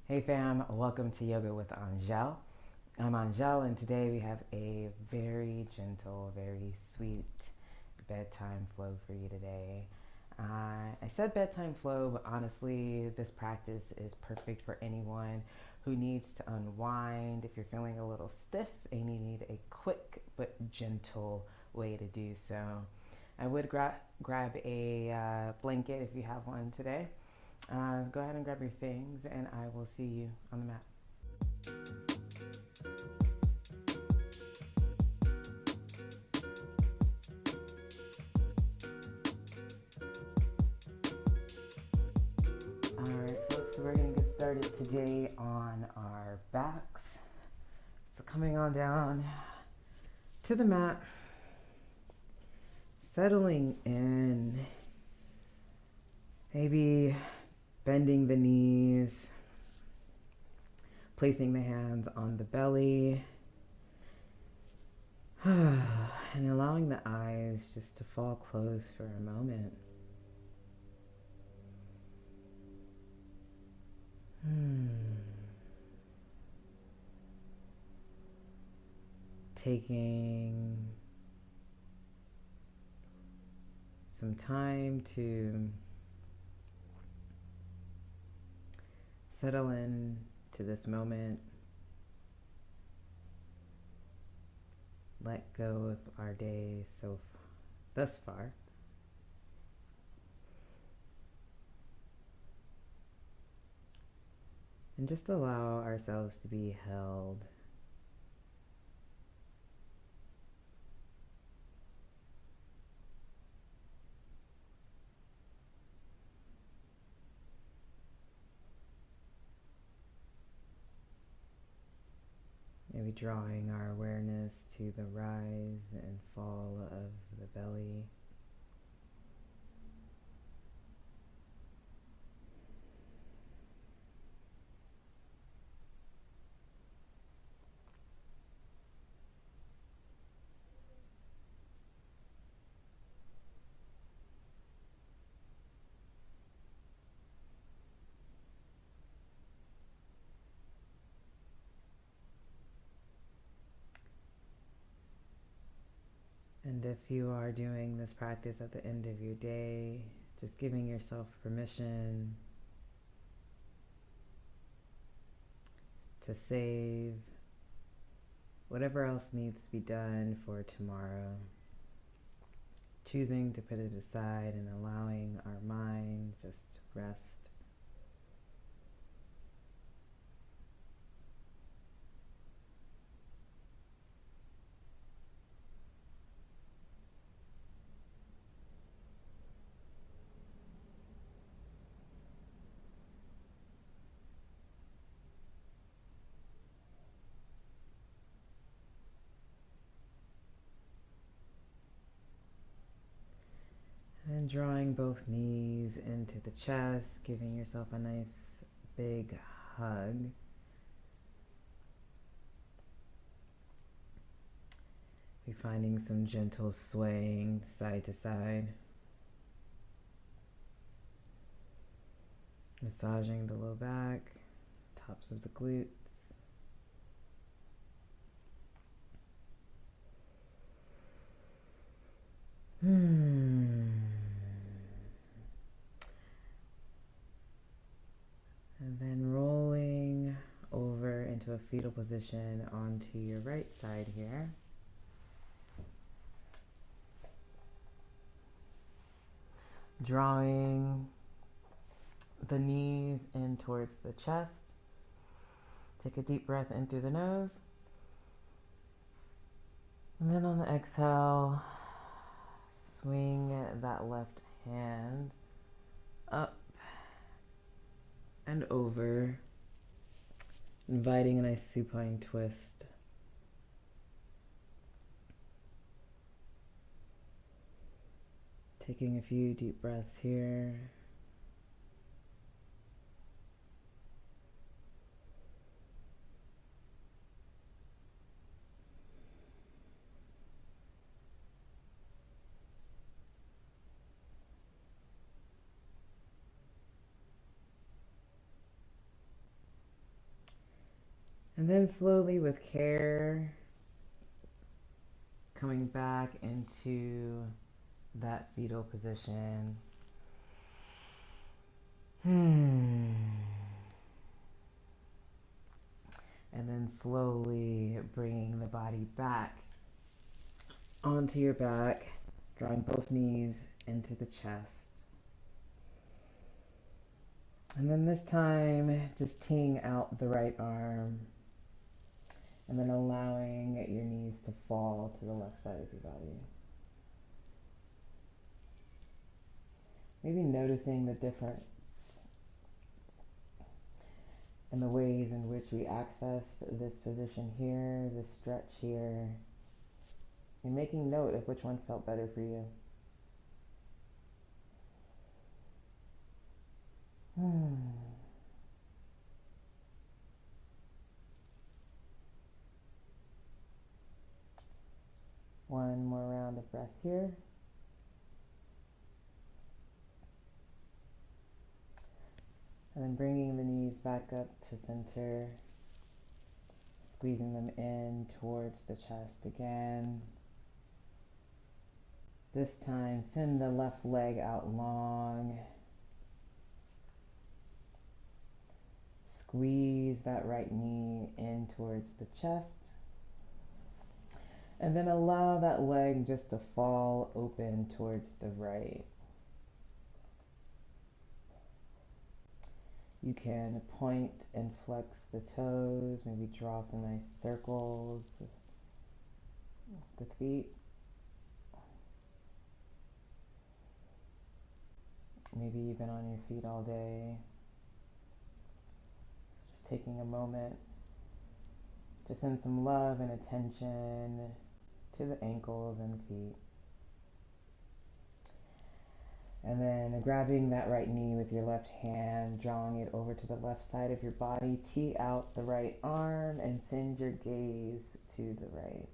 Hey fam, welcome to Yoga with Aunjel. I'm Aunjel, and today we have a very gentle, very sweet bedtime flow for you today. I said bedtime flow, but honestly, this practice is perfect for anyone who needs to unwind. If you're feeling a little stiff and you need a quick but gentle way to do so, I would grab a blanket if you have one today. Go ahead and grab your things, and I will see you on the mat. Alright, folks, so we're going to get started today on our backs. So, coming on down to the mat, settling in, maybe bending the knees, placing the hands on the belly, and allowing the eyes just to fall closed for a moment. Taking some time to settle in to this moment. Let go of our day thus far. And just allow ourselves to be held. Maybe drawing our awareness to the rise and fall of the belly. And if you are doing this practice at the end of your day, just giving yourself permission to save whatever else needs to be done for tomorrow. Choosing to put it aside and allowing our mind just rest. And drawing both knees into the chest, giving yourself a nice big hug. Be finding some gentle swaying side to side. Massaging the low back, tops of the glutes. And then rolling over into a fetal position onto your right side here. Drawing the knees in towards the chest. Take a deep breath in through the nose. And then on the exhale, swing that left hand up and over, inviting a nice supine twist. Taking a few deep breaths here. And then slowly with care, coming back into that fetal position. And then slowly bringing the body back onto your back, drawing both knees into the chest. And then this time, just teeing out the right arm, and then allowing your knees to fall to the left side of your body. Maybe noticing the difference in the ways in which we access this position here, this stretch here, and making note of which one felt better for you. One more round of breath here. And then bringing the knees back up to center, squeezing them in towards the chest again. This time, send the left leg out long. Squeeze that right knee in towards the chest. And then allow that leg just to fall open towards the right. You can point and flex the toes, maybe draw some nice circles with the feet. Maybe you've been on your feet all day. So just taking a moment to send some love and attention to the ankles and feet. And then grabbing that right knee with your left hand, drawing it over to the left side of your body, tee out the right arm and send your gaze to the right.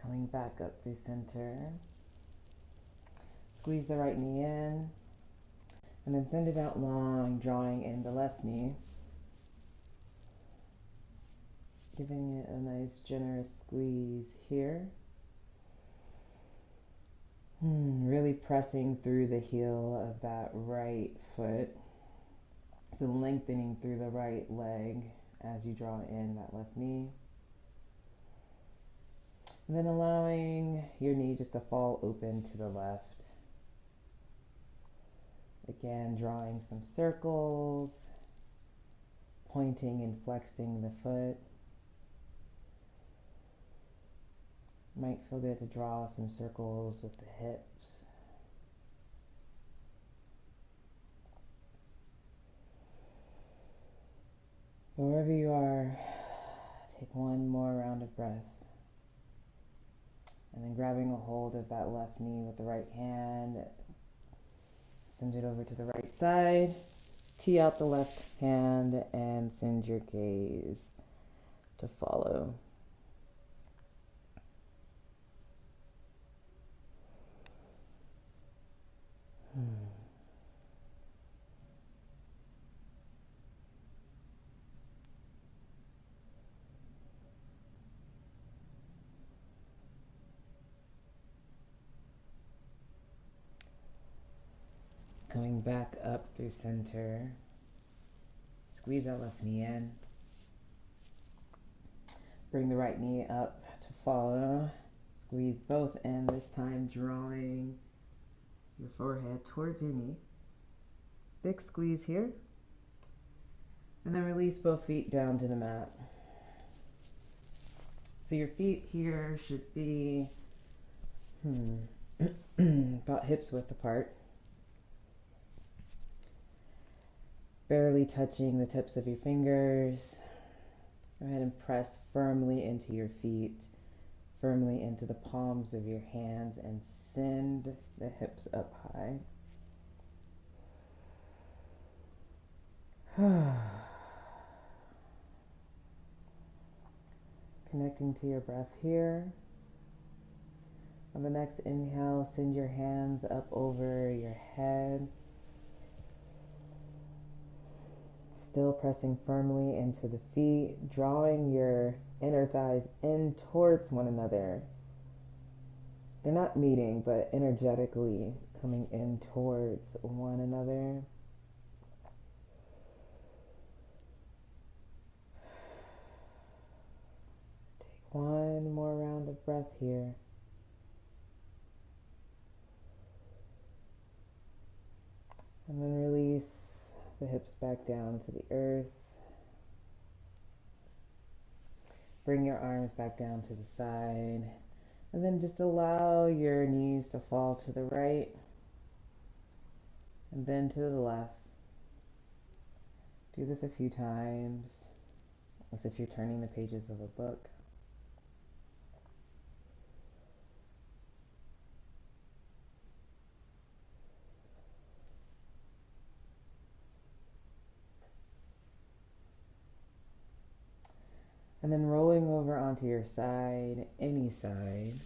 Coming back up through center. Squeeze the right knee in, and then send it out long, drawing in the left knee. Giving it a nice generous squeeze here. Really pressing through the heel of that right foot. So lengthening through the right leg as you draw in that left knee. And then allowing your knee just to fall open to the left. Again, drawing some circles, pointing and flexing the foot. Might feel good to draw some circles with the hips. But wherever you are, take one more round of breath. And then grabbing a hold of that left knee with the right hand, send it over to the right side, tee out the left hand, and send your gaze to follow. Coming back up through center, squeeze that left knee in. Bring the right knee up to follow. Squeeze both in, this time drawing your forehead towards your knee. Big squeeze here. And then release both feet down to the mat. So your feet here should be about hips width apart. Barely touching the tips of your fingers. Go ahead and press firmly into your feet, firmly into the palms of your hands, and send the hips up high. connecting to your breath here. On the next inhale, send your hands up over your head. Still pressing firmly into the feet, drawing your inner thighs in towards one another. They're not meeting, but energetically coming in towards one another. Take one more round of breath here. And then release the hips back down to the earth. Bring your arms back down to the side. And then just allow your knees to fall to the right and then to the left. Do this a few times, as if you're turning the pages of a book. And then rolling over onto your side, any side.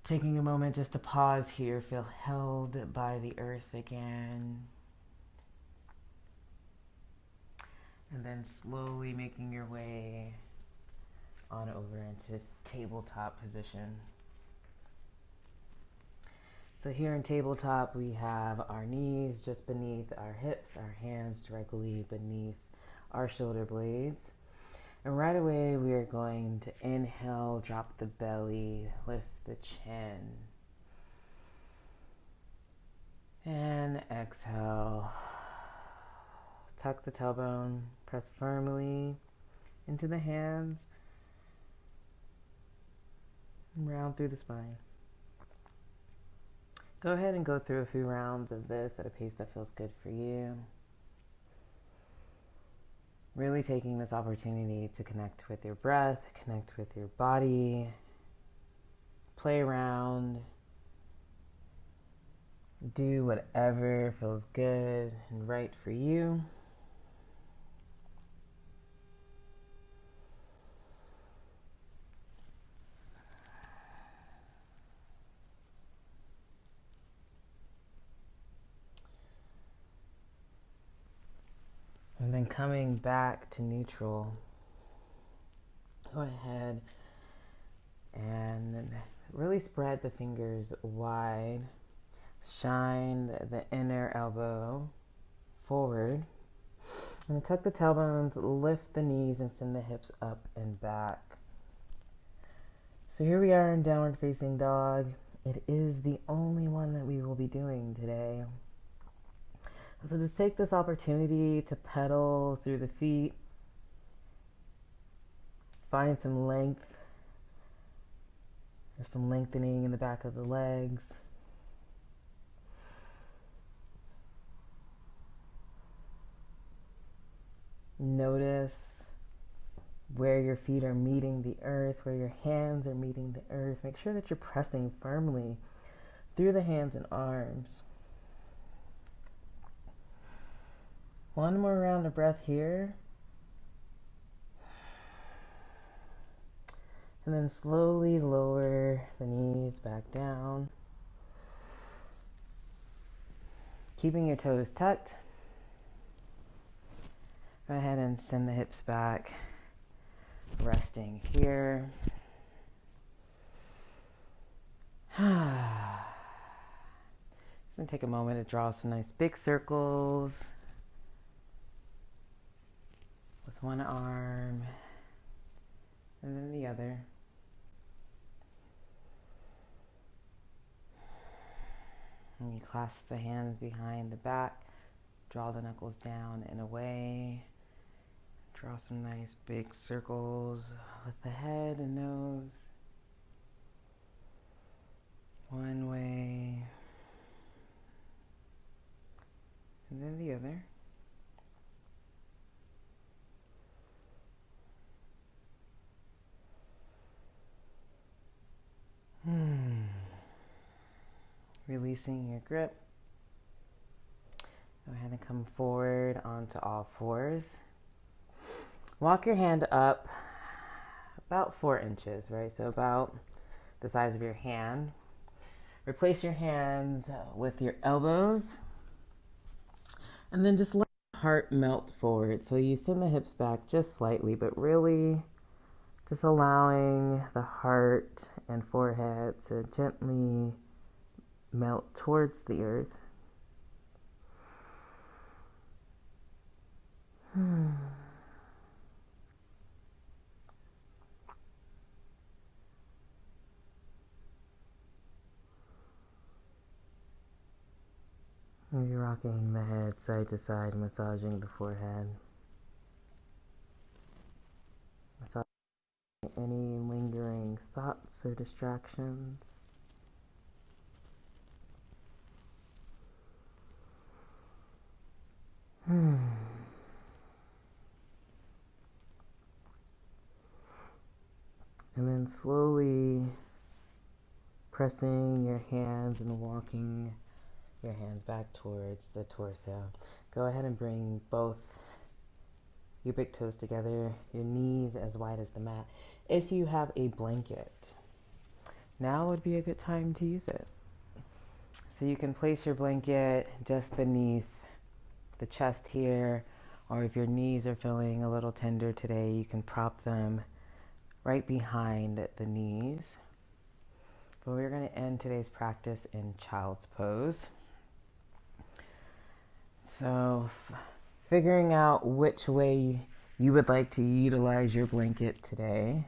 Taking a moment just to pause here, feel held by the earth again. And then slowly making your way on over into tabletop position. So here in tabletop, we have our knees just beneath our hips, our hands directly beneath our shoulder blades. And right away, we are going to inhale, drop the belly, lift the chin. And exhale. Tuck the tailbone, press firmly into the hands, and round through the spine. Go ahead and go through a few rounds of this at a pace that feels good for you. Really taking this opportunity to connect with your breath, connect with your body, play around, do whatever feels good and right for you. And then coming back to neutral, go ahead and really spread the fingers wide. Shine the inner elbow forward. And tuck the tailbones, lift the knees, and send the hips up and back. So here we are in downward facing dog. It is the only one that we will be doing today. So just take this opportunity to pedal through the feet. Find some length or some lengthening in the back of the legs. Notice where your feet are meeting the earth, where your hands are meeting the earth. Make sure that you're pressing firmly through the hands and arms. One more round of breath here. And then slowly lower the knees back down. Keeping your toes tucked. Go ahead and send the hips back. Resting here. Just gonna take a moment to draw some nice big circles with one arm and then the other. And you clasp the hands behind the back, draw the knuckles down and away. Draw some nice big circles with the head and nose. One way and then the other. Releasing your grip. Go ahead and come forward onto all fours. Walk your hand up about 4 inches, right? So about the size of your hand. Replace your hands with your elbows. And then just let the heart melt forward. So you send the hips back just slightly, but really just allowing the heart and forehead to gently melt towards the earth. Maybe rocking the head side to side, massaging the forehead. Massaging any lingering thoughts or distractions. And then slowly pressing your hands and walking your hands back towards the torso. Go ahead and bring both your big toes together, your knees as wide as the mat. If you have a blanket, now would be a good time to use it. So you can place your blanket just beneath the chest here, or if your knees are feeling a little tender today, you can prop them right behind the knees. But we're going to end today's practice in child's pose. So figuring out which way you would like to utilize your blanket today.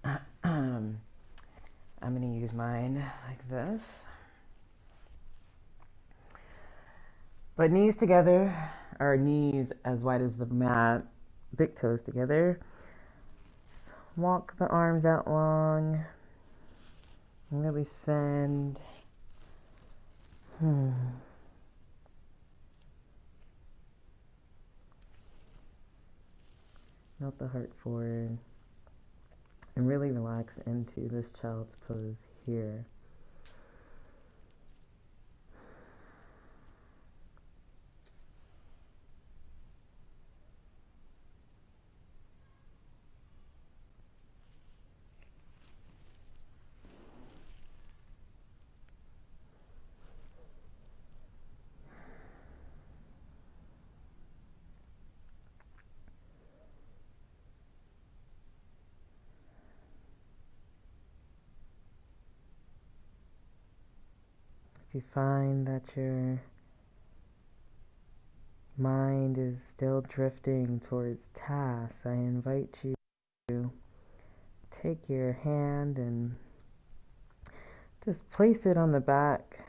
I'm going to use mine like this. But knees together, or knees as wide as the mat, big toes together. Walk the arms out long. And really send. Melt the heart forward. And really relax into this child's pose here. If you find that your mind is still drifting towards tasks, I invite you to take your hand and just place it on the back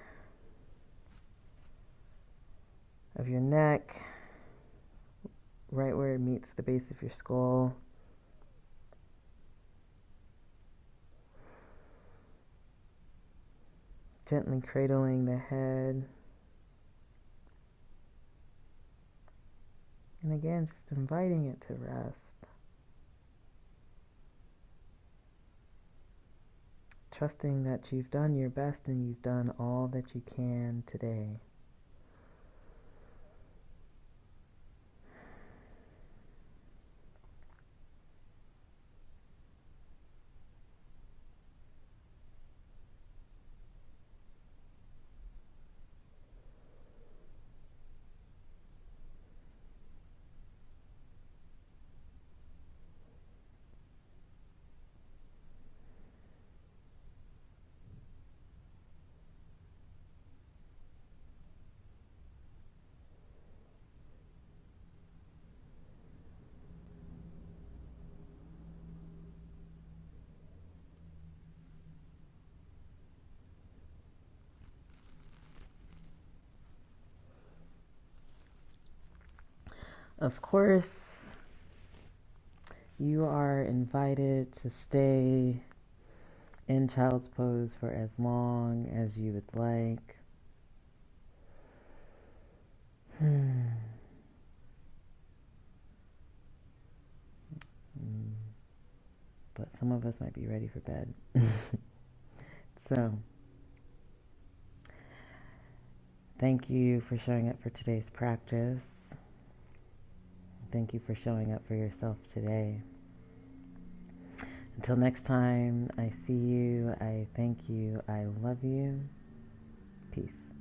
of your neck, right where it meets the base of your skull. Gently cradling the head. And again, just inviting it to rest. Trusting that you've done your best and you've done all that you can today. Of course, you are invited to stay in child's pose for as long as you would like. But some of us might be ready for bed. So, Thank you for showing up for today's practice. Thank you for showing up for yourself today. Until next time, I see you, I thank you, I love you. Peace.